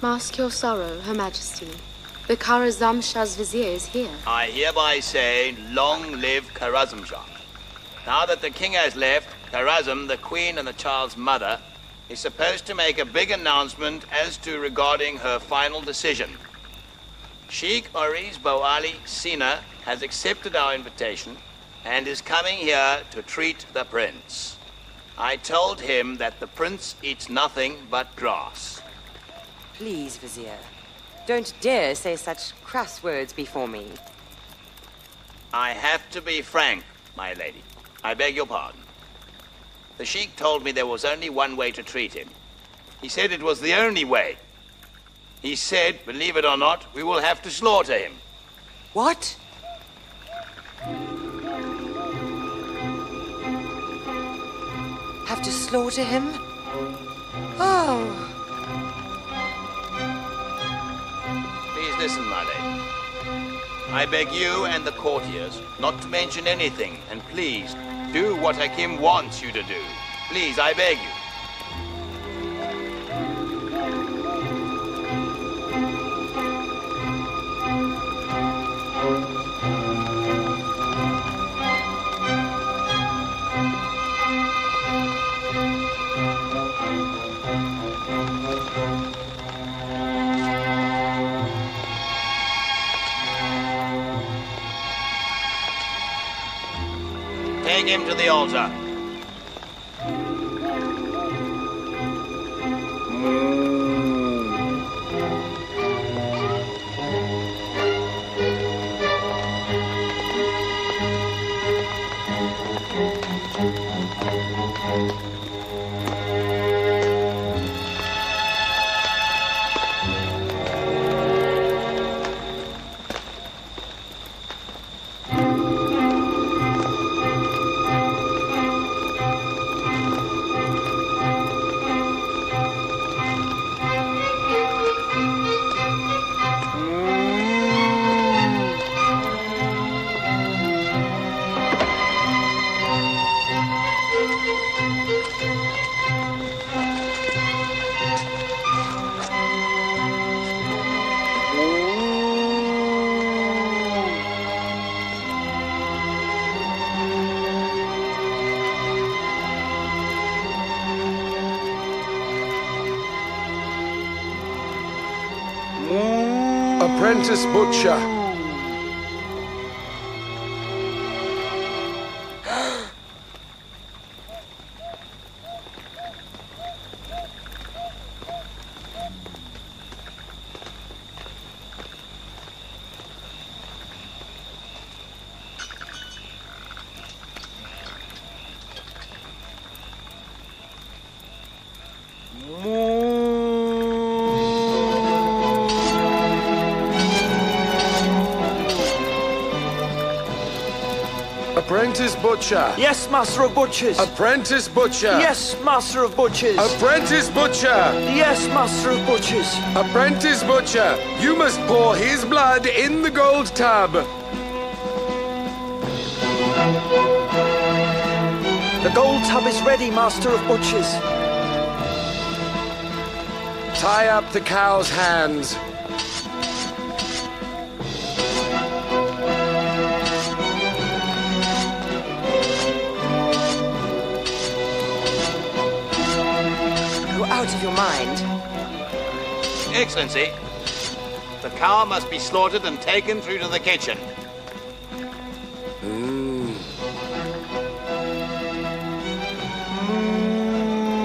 Mask your sorrow, Her Majesty. The Kharazm Shah's vizier is here. I hereby say, long live Kharazm Shah. Now that the king has left, Kharazm, the queen and the child's mother, is supposed to make a big announcement as to regarding her final decision. Sheikh al-Raees Boali Sina has accepted our invitation and is coming here to treat the prince. I told him that the prince eats nothing but grass. Please, Vizier, don't dare say such crass words before me. I have to be frank, my lady. I beg your pardon. The Sheikh told me there was only one way to treat him. He said it was the only way. He said, believe it or not, we will have to slaughter him. What? Have to slaughter him? Oh. Please listen, my lady. I beg you and the courtiers not to mention anything, and please, do what Hakim wants you to do. Please, I beg you. Take him to the altar. Apprentice butcher. Apprentice butcher. Yes, Master of Butchers. Apprentice butcher. Yes, Master of Butchers. Apprentice butcher. Yes, Master of Butchers. Apprentice butcher. You must pour his blood in the gold tub. The gold tub is ready, Master of Butchers. Tie up the cow's hands. Out of your mind. Excellency, the cow must be slaughtered and taken through to the kitchen.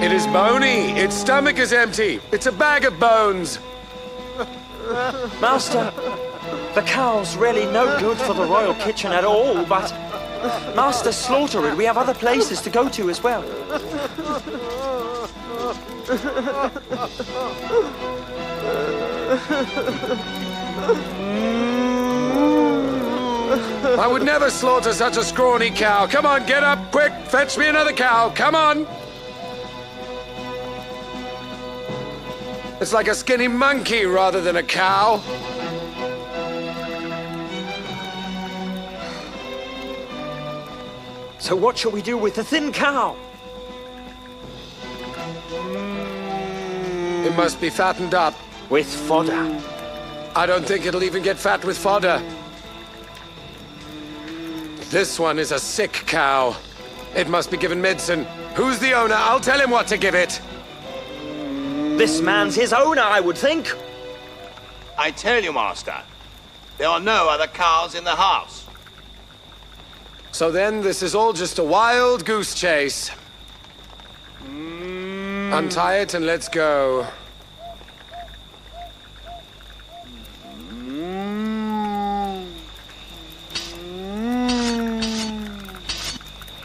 It is bony. Its stomach is empty. It's a bag of bones. Master, the cow's really no good for the royal kitchen at all, but Master, slaughter it. We have other places to go to as well. I would never slaughter such a scrawny cow. Come on, get up, quick! Fetch me another cow, come on! It's like a skinny monkey rather than a cow. So what shall we do with the thin cow? It must be fattened up. With fodder. I don't think it'll even get fat with fodder. This one is a sick cow. It must be given medicine. Who's the owner? I'll tell him what to give it. This man's his owner, I would think. I tell you, Master, there are no other cows in the house. So then, this is all just a wild goose chase. Untie it and let's go.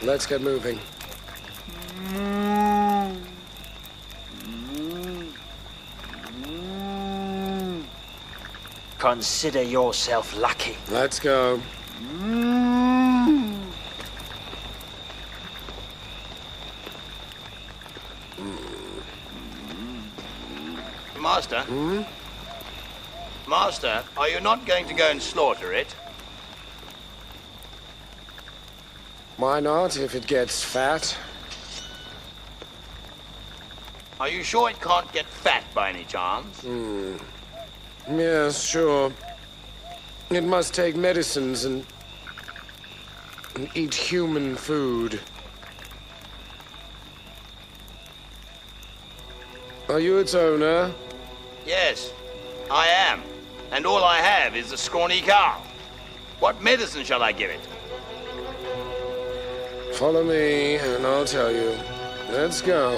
Let's get moving. Consider yourself lucky. Let's go. Master? Master, are you not going to go and slaughter it? Why not, if it gets fat? Are you sure it can't get fat by any chance? Yes, sure. It must take medicines and eat human food. Are you its owner? Yes, I am. And all I have is the scrawny cow. What medicine shall I give it? Follow me, and I'll tell you. Let's go.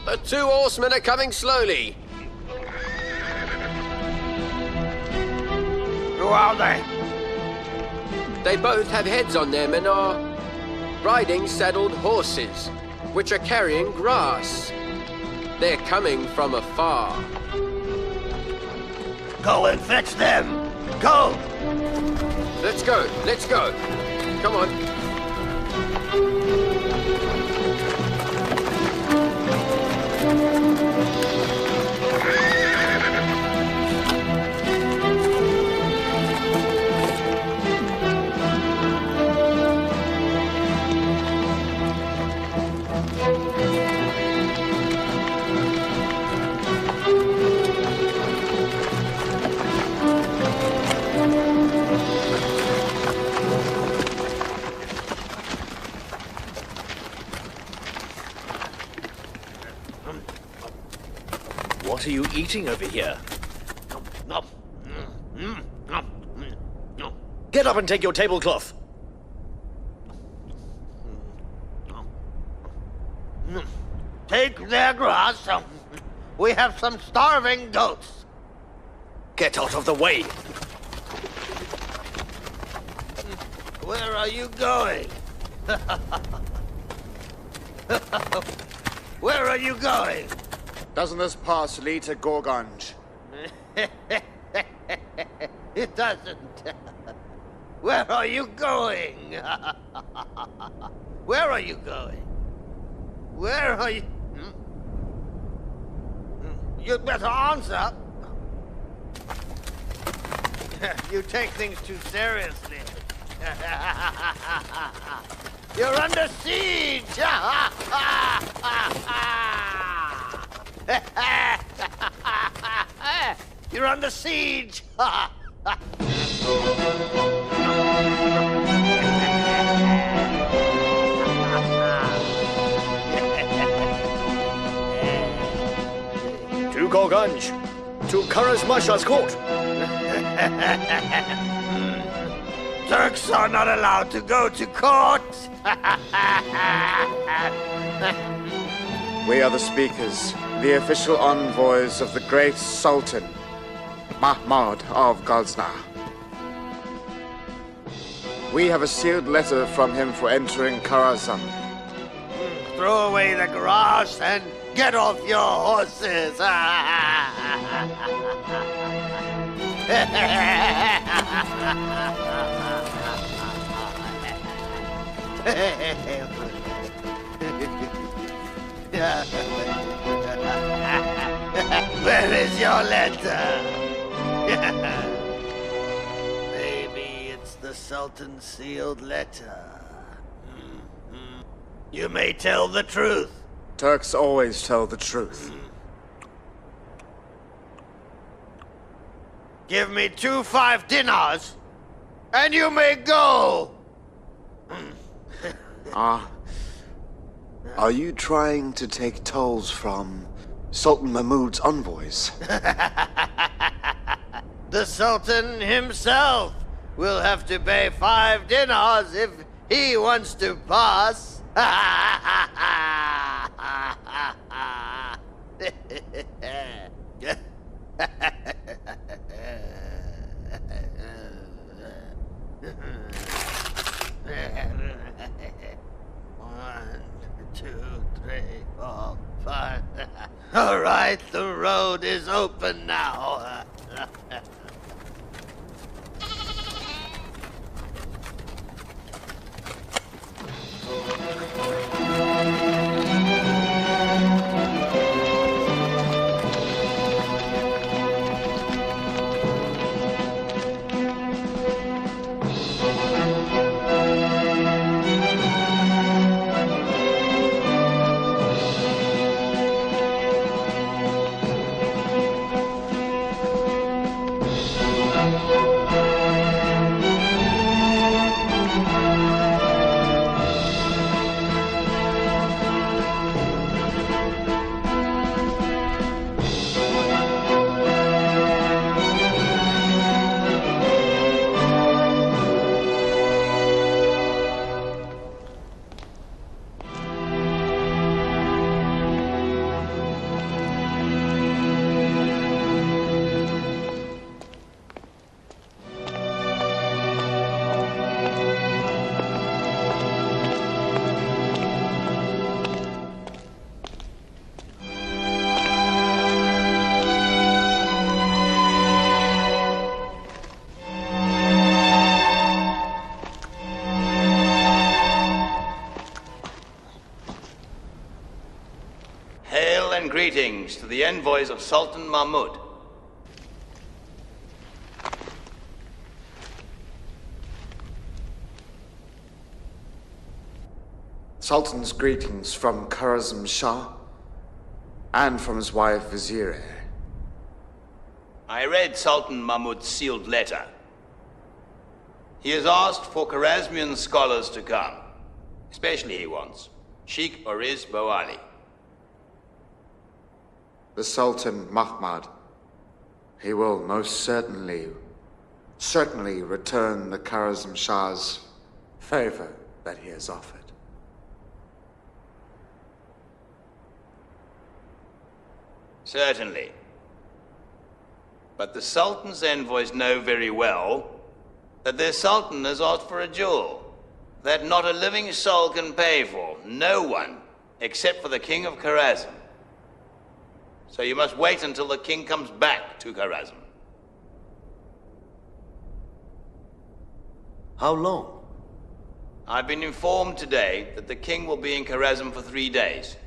The two horsemen are coming slowly. Who are they? They both have heads on them and are riding saddled horses, which are carrying grass. They're coming from afar. Go and fetch them. Go! Let's go, let's go. Come on. What are you eating over here? Get up and take your tablecloth. Take their grass. We have some starving goats. Get out of the way. Where are you going? Where are you going? Doesn't this pass lead to Gorgonj? It doesn't. Where are you going? Where are you going? Where are you? You'd better answer. You take things too seriously. You're under siege! You're under siege! To Gorgunj! To Karaz Masha's court! Turks are not allowed to go to court! We are the speakers, the official envoys of the great Sultan, Mahmud of Ghazni. We have a sealed letter from him for entering Karazm. Throw away the grass and get off your horses! Where is your letter? Maybe it's the Sultan's sealed letter. You may tell the truth. Turks always tell the truth. Give me 5 dinars, and you may go! Are you trying to take tolls from Sultan Mahmud's envoys? The Sultan himself will have to pay 5 dinars if he wants to pass. One, two, three, four, five. All right, the road is open now. Greetings to the envoys of Sultan Mahmud. Sultan's greetings from Karazm Shah and from his wife Vizier. I read Sultan Mahmud's sealed letter. He has asked for Kharazmian scholars to come. Especially he wants Sheikh Oriz Bawali. The Sultan Mahmud, he will most certainly return the Karazm Shah's favor that he has offered. Certainly. But the Sultan's envoys know very well that their Sultan has asked for a jewel that not a living soul can pay for. No one, except for the King of Kharazm. So you must wait until the king comes back to Kharazm. How long? I've been informed today that the king will be in Kharazm for 3 days.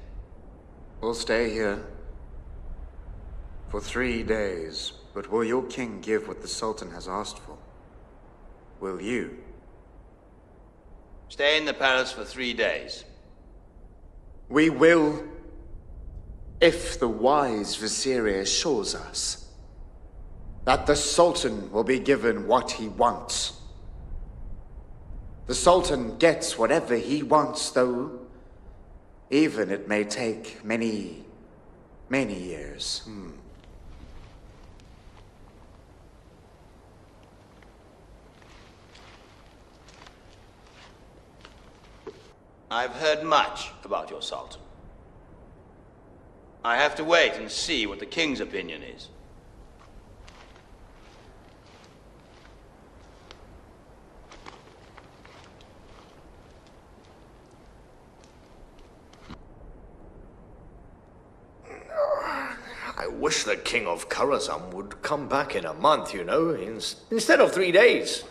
We'll stay here for 3 days, but will your king give what the Sultan has asked for? Will you? Stay in the palace for 3 days. We will If the wise Vizier assures us that the Sultan will be given what he wants. The Sultan gets whatever he wants, though, even it may take many, many years. I've heard much about your Sultan. I have to wait and see what the king's opinion is. I wish the King of Karazam would come back in a month, you know, instead of 3 days.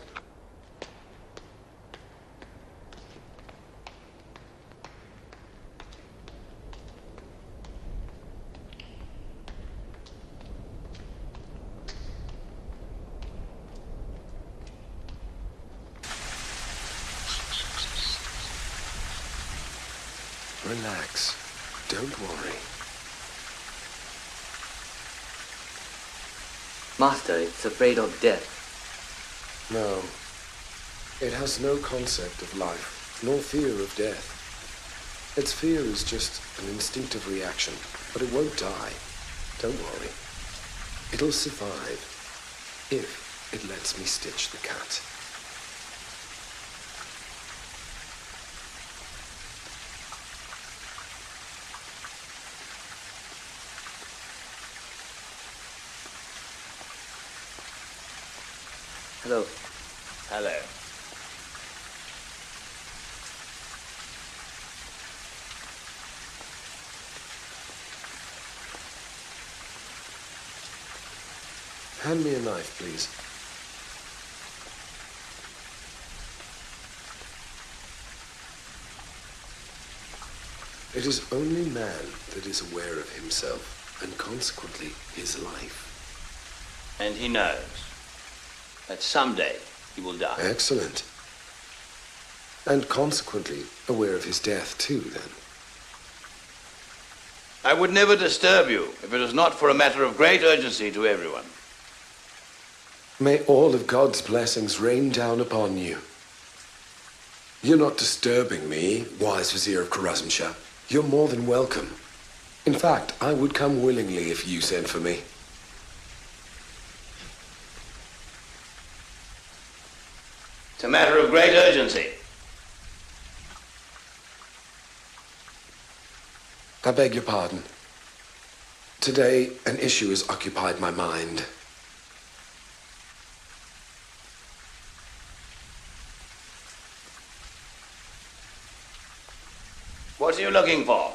Relax. Don't worry. Master, it's afraid of death. No. It has no concept of life, nor fear of death. Its fear is just an instinctive reaction, but it won't die. Don't worry. It'll survive, if it lets me stitch the cat. Hello. Hello. Hand me a knife, please. It is only man that is aware of himself, and consequently his life. And he knows that someday he will die. Excellent. And consequently aware of his death too, then. I would never disturb you if it was not for a matter of great urgency to everyone. May all of God's blessings rain down upon you. You're not disturbing me, wise Vizier of Karazm. You're more than welcome. In fact, I would come willingly if you sent for me. It's a matter of great urgency. I beg your pardon. Today, an issue has occupied my mind. What are you looking for?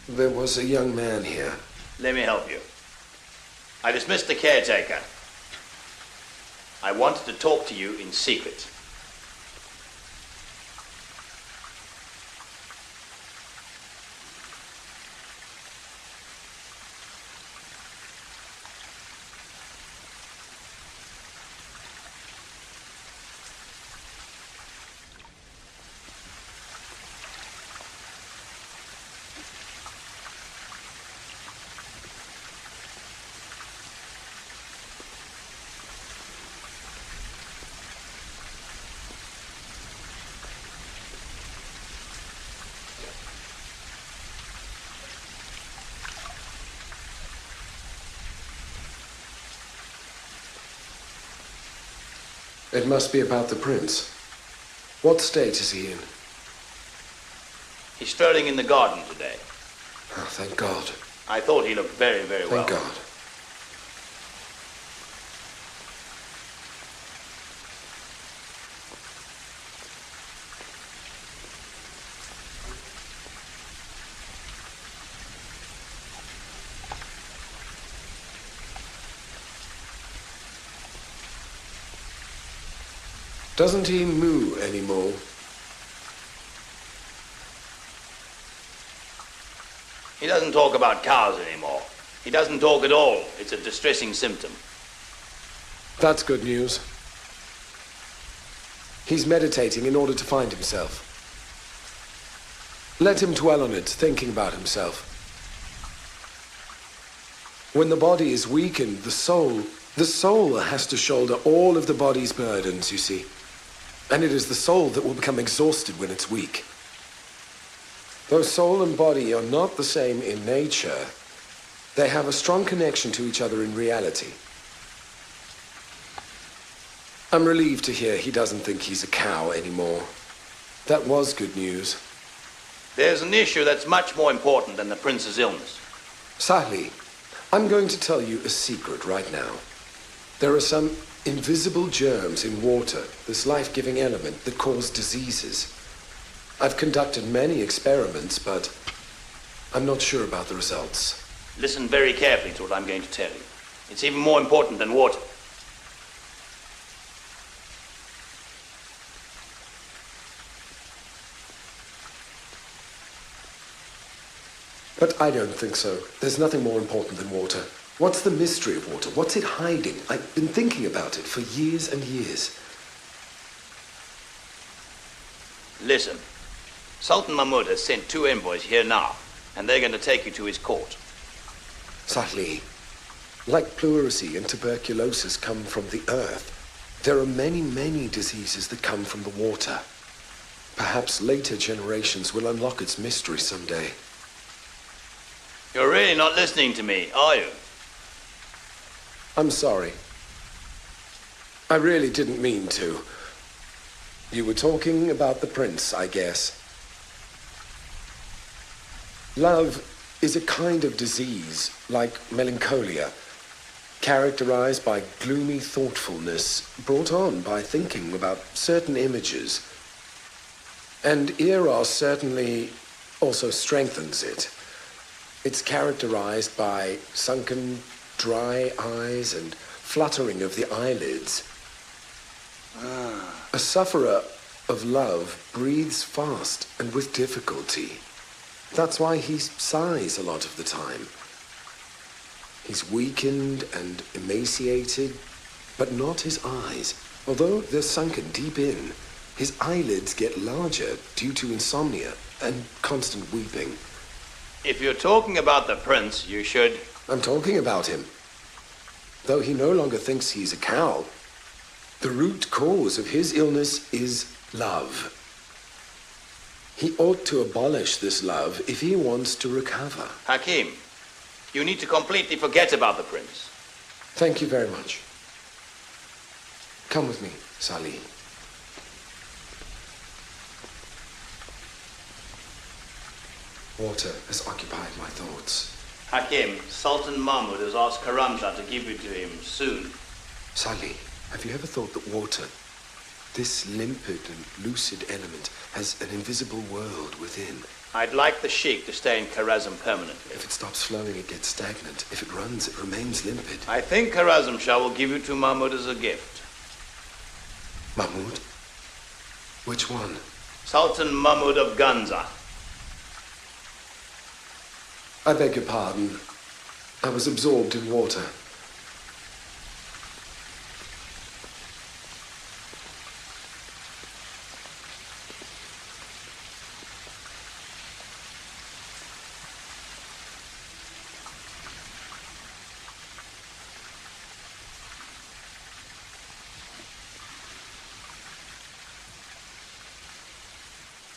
There was a young man here. Let me help you. I dismissed the caretaker. I wanted to talk to you in secret. It must be about the prince. What state is he in? He's strolling in the garden today. Oh, thank God. I thought he looked very, very well. Thank God. Doesn't he moo anymore? He doesn't talk about cows anymore. He doesn't talk at all. It's a distressing symptom. That's good news. He's meditating in order to find himself. Let him dwell on it, thinking about himself. When the body is weakened, the soul has to shoulder all of the body's burdens, you see. And it is the soul that will become exhausted when it's weak. Though soul and body are not the same in nature, they have a strong connection to each other in reality. I'm relieved to hear he doesn't think he's a cow anymore. That was good news. There's an issue that's much more important than the prince's illness. Sahli, I'm going to tell you a secret right now. There are some invisible germs in water, this life-giving element that cause diseases. I've conducted many experiments, but I'm not sure about the results. Listen very carefully to what I'm going to tell you. It's even more important than water. But I don't think so. There's nothing more important than water. What's the mystery of water? What's it hiding? I've been thinking about it for years and years. Listen, Sultan Mahmud has sent 2 envoys here now, and they're going to take you to his court. Sahli, like pleurisy and tuberculosis come from the earth, there are many, many diseases that come from the water. Perhaps later generations will unlock its mystery someday. You're really not listening to me, are you? I'm sorry. I really didn't mean to. You were talking about the prince, I guess. Love is a kind of disease, like melancholia, characterized by gloomy thoughtfulness, brought on by thinking about certain images. And Eros certainly also strengthens it. It's characterized by sunken, dry eyes and fluttering of the eyelids. A sufferer of love breathes fast and with difficulty. That's why he sighs a lot of the time. He's weakened and emaciated, but not his eyes. Although they're sunken deep in, his eyelids get larger due to insomnia and constant weeping. If you're talking about the prince, you should... I'm talking about him. Though he no longer thinks he's a cow, the root cause of his illness is love. He ought to abolish this love if he wants to recover. Hakim, you need to completely forget about the prince. Thank you very much. Come with me, Salih. Water has occupied my thoughts. Hakim, Sultan Mahmud has asked Karamshah to give you to him soon. Salih, have you ever thought that water, this limpid and lucid element, has an invisible world within? I'd like the Sheikh to stay in Karazm permanently. If it stops flowing, it gets stagnant. If it runs, it remains limpid. I think Karazm-Shah will give you to Mahmud as a gift. Mahmud? Which one? Sultan Mahmud of Ganza. I beg your pardon. I was absorbed in water.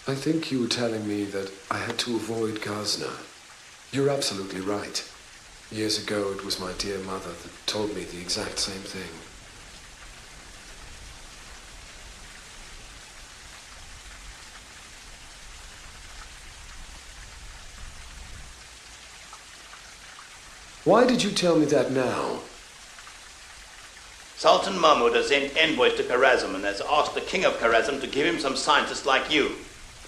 I think you were telling me that I had to avoid Ghazna. You're absolutely right. Years ago, it was my dear mother that told me the exact same thing. Why did you tell me that now? Sultan Mahmud has sent envoys to Karazm and has asked the king of Karazm to give him some scientists like you.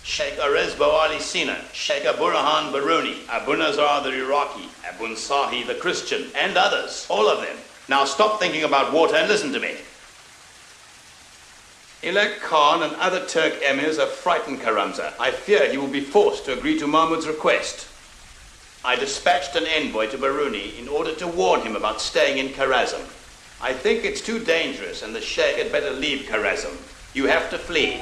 Sheikh Arezbo Ali Sina, Sheikh Aburahan Baruni, Abu Nazar the Iraqi, Abu Sahi the Christian, and others, all of them. Now stop thinking about water and listen to me. Ilek Khan and other Turk emirs have frightened Karamzah. I fear he will be forced to agree to Mahmud's request. I dispatched an envoy to Baruni in order to warn him about staying in Karazm. I think it's too dangerous and the Sheikh had better leave Karazm. You have to flee.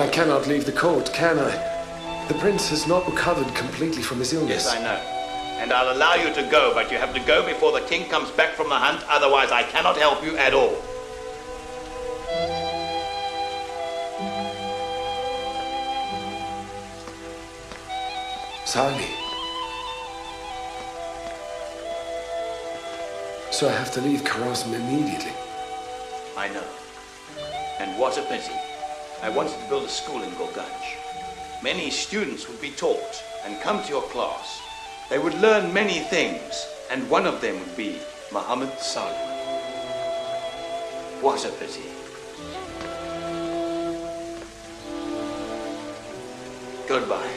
I cannot leave the court, can I? The prince has not recovered completely from his illness. Yes, I know. And I'll allow you to go, but you have to go before the king comes back from the hunt, otherwise I cannot help you at all. Sali. So I have to leave Karazm immediately. I know. And what a pity. I wanted to build a school in Gorganj. Many students would be taught and come to your class. They would learn many things, and one of them would be Muhammad Salih. What a pity. Goodbye.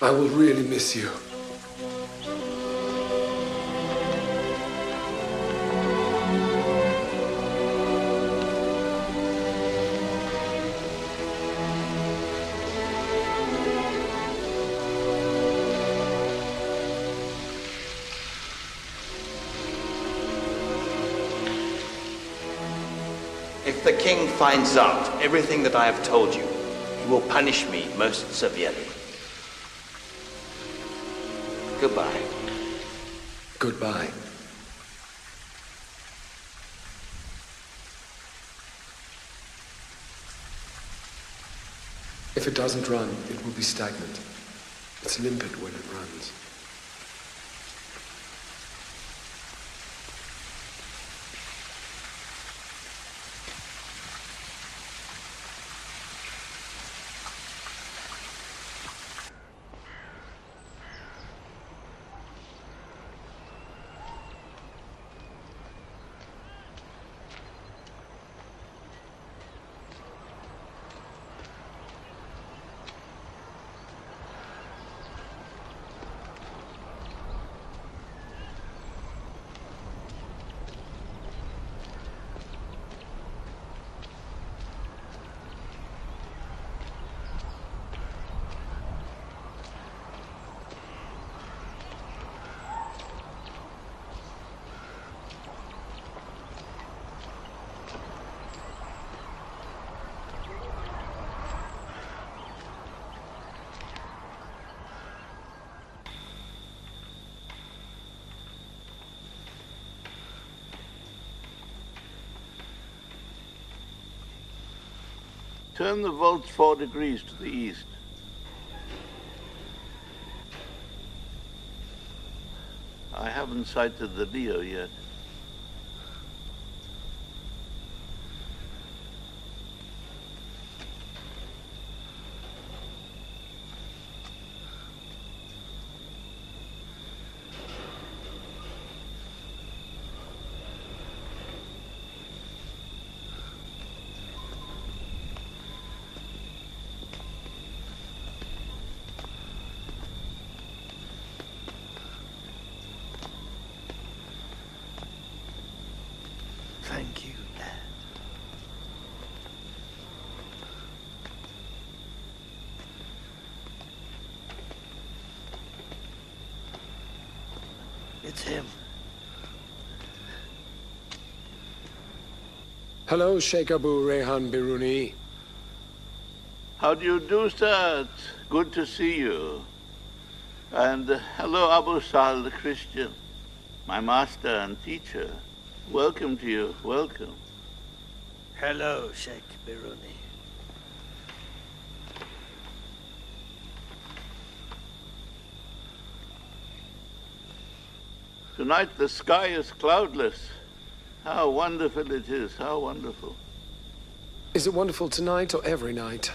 I will really miss you. If the king finds out everything that I have told you, he will punish me most severely. Goodbye. Goodbye. If it doesn't run, it will be stagnant. It's limpid when it runs. Turn the volts 4 degrees to the east. I haven't sighted the Leo yet. Thank you, Dad. It's him. Hello, Sheikh Abu Rayhan Biruni. How do you do, sir? It's good to see you. And hello, Abu Sal, the Christian, my master and teacher. Welcome to you, welcome. Hello, Sheikh Biruni. Tonight the sky is cloudless. How wonderful it is, how wonderful. Is it wonderful tonight or every night?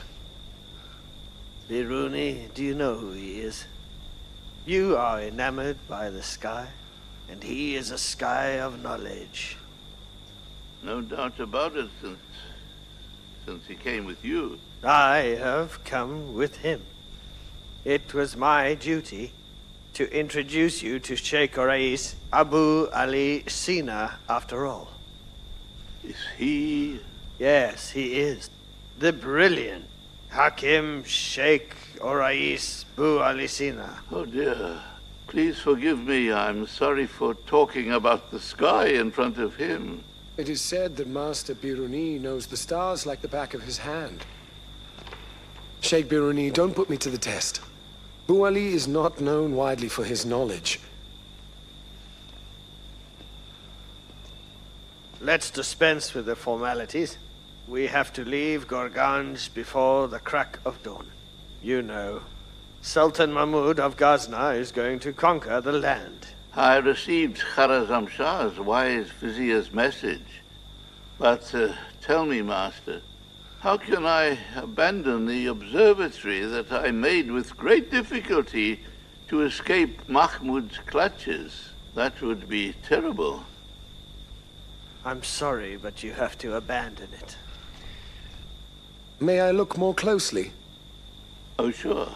Biruni, do you know who he is? You are enamored by the sky, and he is a sky of knowledge. No doubt about it, since he came with you. I have come with him. It was my duty to introduce you to Sheikh al-Raees Abu Ali Sina, after all. Is he? Yes, he is. The brilliant Hakim Sheikh al-Raees Abu Ali Sina. Oh dear. Please forgive me. I'm sorry for talking about the sky in front of him. It is said that Master Biruni knows the stars like the back of his hand. Sheikh Biruni, don't put me to the test. Bu Ali is not known widely for his knowledge. Let's dispense with the formalities. We have to leave Gorganj before the crack of dawn. You know, Sultan Mahmud of Ghazna is going to conquer the land. I received Kharazam Shah's wise vizier's message. But tell me, Master, how can I abandon the observatory that I made with great difficulty to escape Mahmud's clutches? That would be terrible. I'm sorry, but you have to abandon it. May I look more closely? Oh, sure.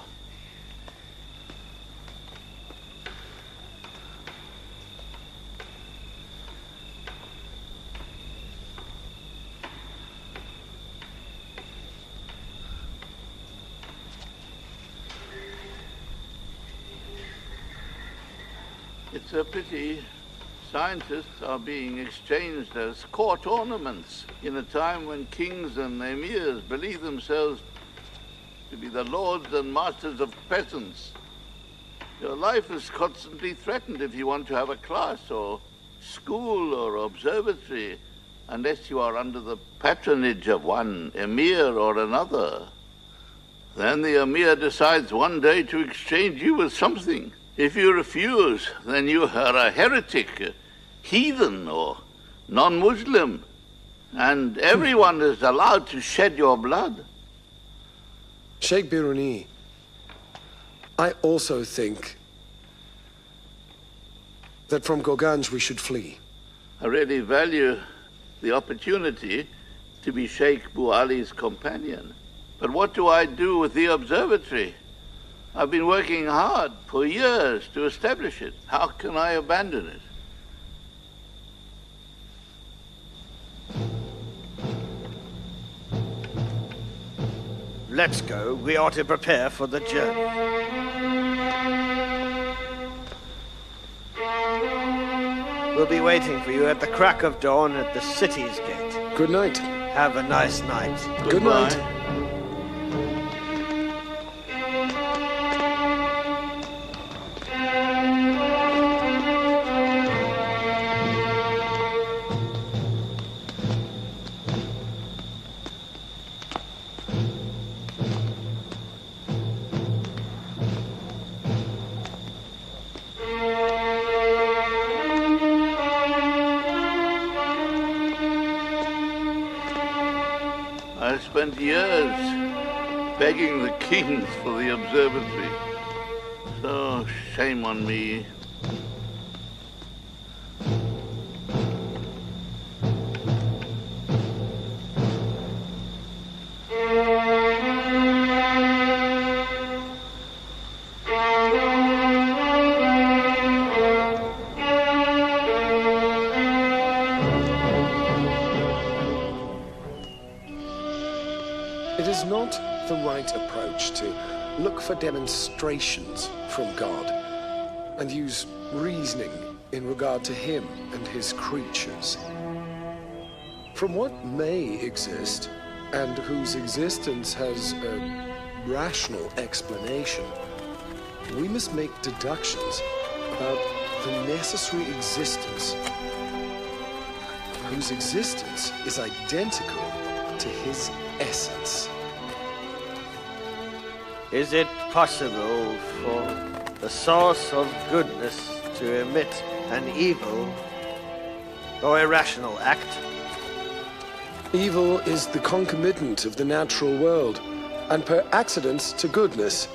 It's a pity scientists are being exchanged as court ornaments in a time when kings and emirs believe themselves to be the lords and masters of peasants. Your life is constantly threatened if you want to have a class or school or observatory, unless you are under the patronage of one emir or another. Then the emir decides one day to exchange you with something. If you refuse, then you are a heretic, a heathen, or non-Muslim, and everyone is allowed to shed your blood. Sheikh Biruni, I also think that from Gorganj we should flee. I really value the opportunity to be Sheikh Bu Ali's companion. But what do I do with the observatory? I've been working hard for years to establish it. How can I abandon it? Let's go. We ought to prepare for the journey. We'll be waiting for you at the crack of dawn at the city's gate. Good night. Have a nice night. Good night. I spent years begging the kings for the observatory. So shame on me. It is not the right approach to look for demonstrations from God and use reasoning in regard to him and his creatures. From what may exist and whose existence has a rational explanation, we must make deductions about the necessary existence whose existence is identical to his essence. Is it possible for the source of goodness to emit an evil or irrational act? Evil is the concomitant of the natural world, and per accident to goodness.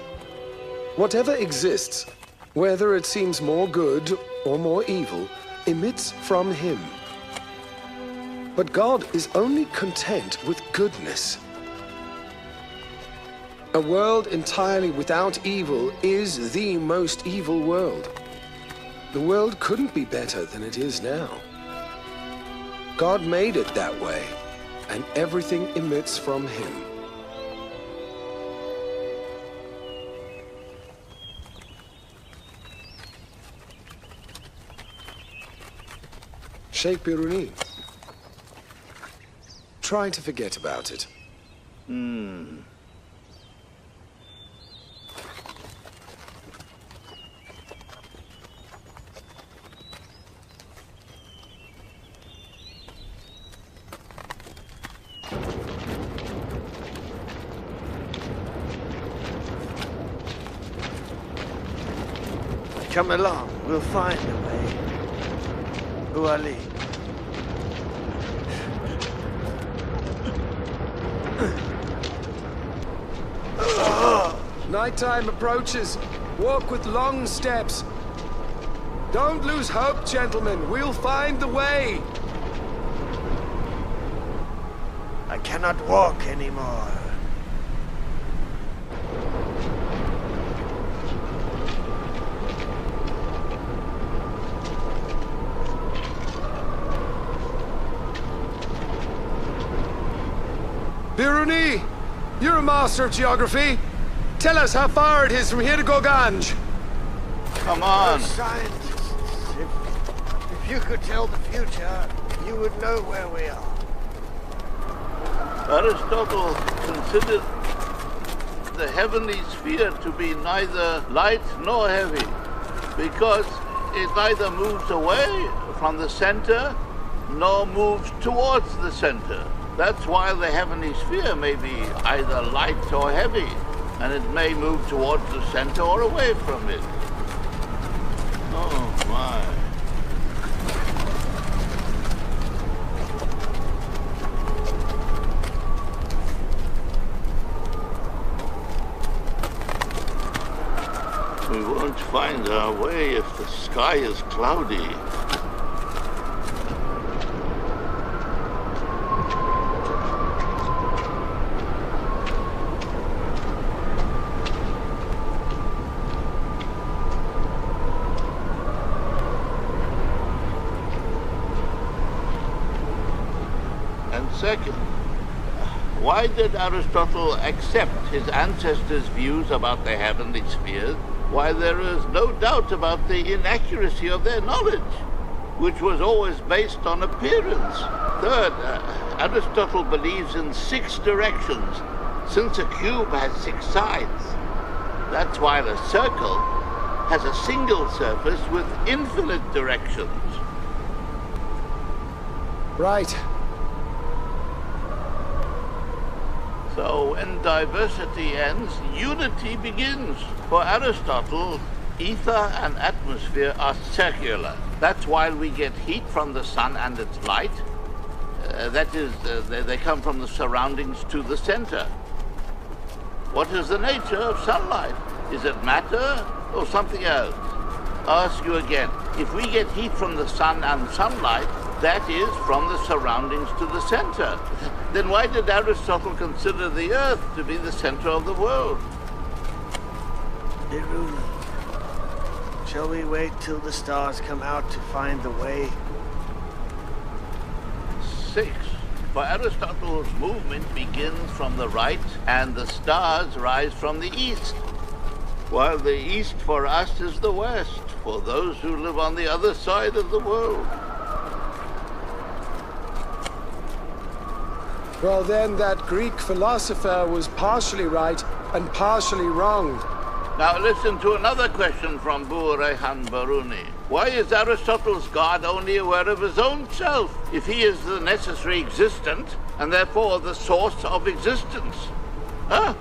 Whatever exists, whether it seems more good or more evil, emits from him. But God is only content with goodness. A world entirely without evil is the most evil world. The world couldn't be better than it is now. God made it that way, and everything emits from him. Sheikh Biruni, try to forget about it. Come along, we'll find a way. Uali. Nighttime approaches. Walk with long steps. Don't lose hope, gentlemen. We'll find the way. I cannot walk anymore. Biruni, you're a master of geography. Tell us how far it is from here to Gorganj. Come on. Scientists, if you could tell the future, you would know where we are. Aristotle considered the heavenly sphere to be neither light nor heavy, because it neither moves away from the center nor moves towards the center. That's why the heavenly sphere may be either light or heavy, and it may move towards the center or away from it. Oh, my. We won't find our way if the sky is cloudy. Second, why did Aristotle accept his ancestors' views about the heavenly spheres, while there is no doubt about the inaccuracy of their knowledge, which was always based on appearance? Third, Aristotle believes in 6 directions, since a cube has 6 sides. That's why a circle has a single surface with infinite directions. Right. So when diversity ends, unity begins. For Aristotle, ether and atmosphere are circular. That's why we get heat from the sun and its light. That is, they come from the surroundings to the center. What is the nature of sunlight? Is it matter or something else? I'll ask you again. If we get heat from the sun and sunlight, that is from the surroundings to the center. Then why did Aristotle consider the Earth to be the center of the world? Biruni, shall we wait till the stars come out to find the way? 6. For Aristotle's movement begins from the right, and the stars rise from the east, while the east for us is the west, for those who live on the other side of the world. Well then, that Greek philosopher was partially right and partially wrong. Now listen to another question from Rehan Biruni. Why is Aristotle's God only aware of his own self, if he is the necessary existent, and therefore the source of existence? Huh?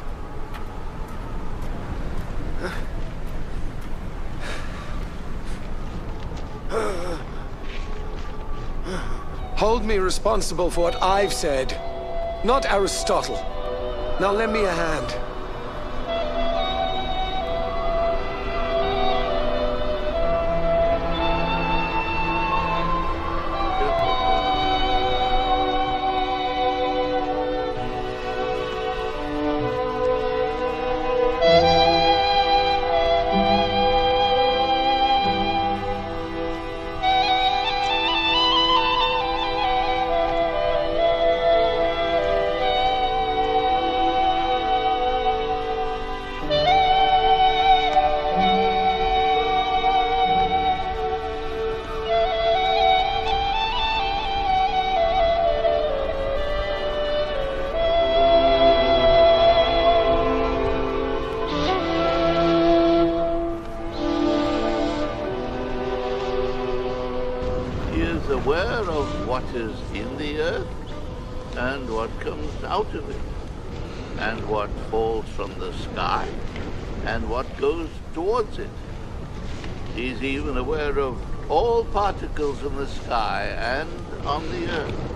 Hold me responsible for what I've said, not Aristotle. Now lend me a hand. aware of what is in the earth and what comes out of it, and what falls from the sky and what goes towards it. He's even aware of all particles in the sky and on the earth.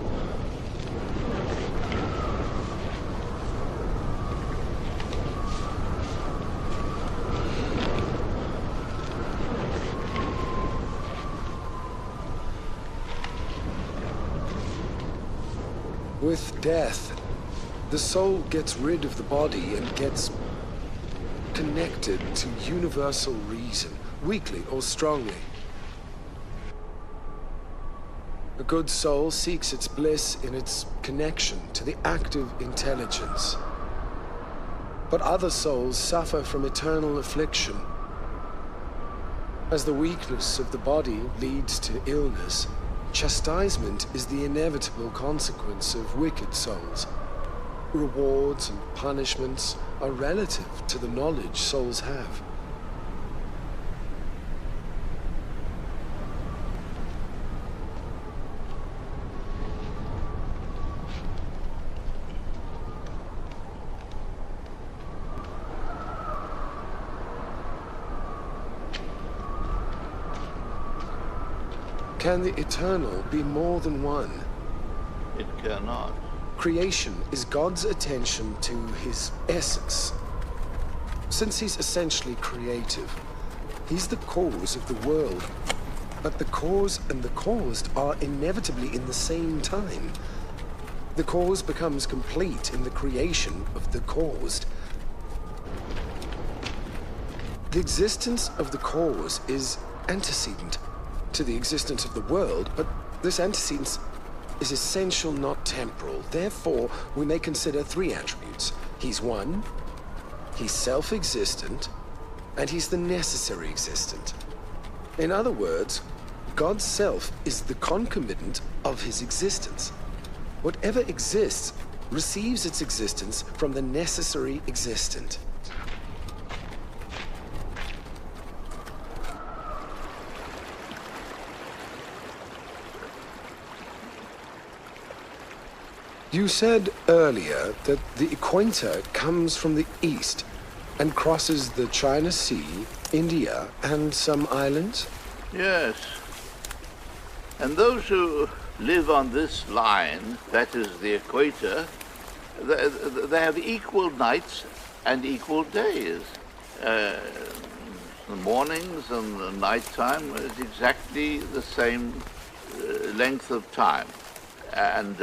With death, the soul gets rid of the body and gets connected to universal reason, weakly or strongly. A good soul seeks its bliss in its connection to the active intelligence. But other souls suffer from eternal affliction. As the weakness of the body leads to illness, chastisement is the inevitable consequence of wicked souls. Rewards and punishments are relative to the knowledge souls have. Can the eternal be more than one? It cannot. Creation is God's attention to his essence. Since he's essentially creative, he's the cause of the world. But the cause and the caused are inevitably in the same time. The cause becomes complete in the creation of the caused. The existence of the cause is antecedent to the existence of the world, but this antecedence is essential, not temporal. Therefore, we may consider three attributes. He's one, he's self-existent, and he's the necessary existent. In other words, God's self is the concomitant of his existence. Whatever exists receives its existence from the necessary existent. You said earlier that the equator comes from the east and crosses the China Sea, India, and some islands? Yes. And those who live on this line, that is the equator, they have equal nights and equal days. The mornings and the nighttime is exactly the same length of time. And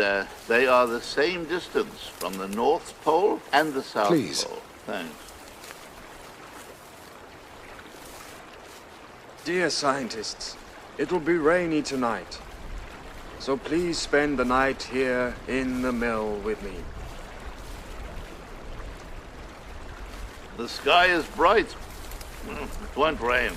they are the same distance from the North Pole and the South Pole. Thanks. Dear scientists, it will be rainy tonight. So please spend the night here in the mill with me. The sky is bright. It won't rain.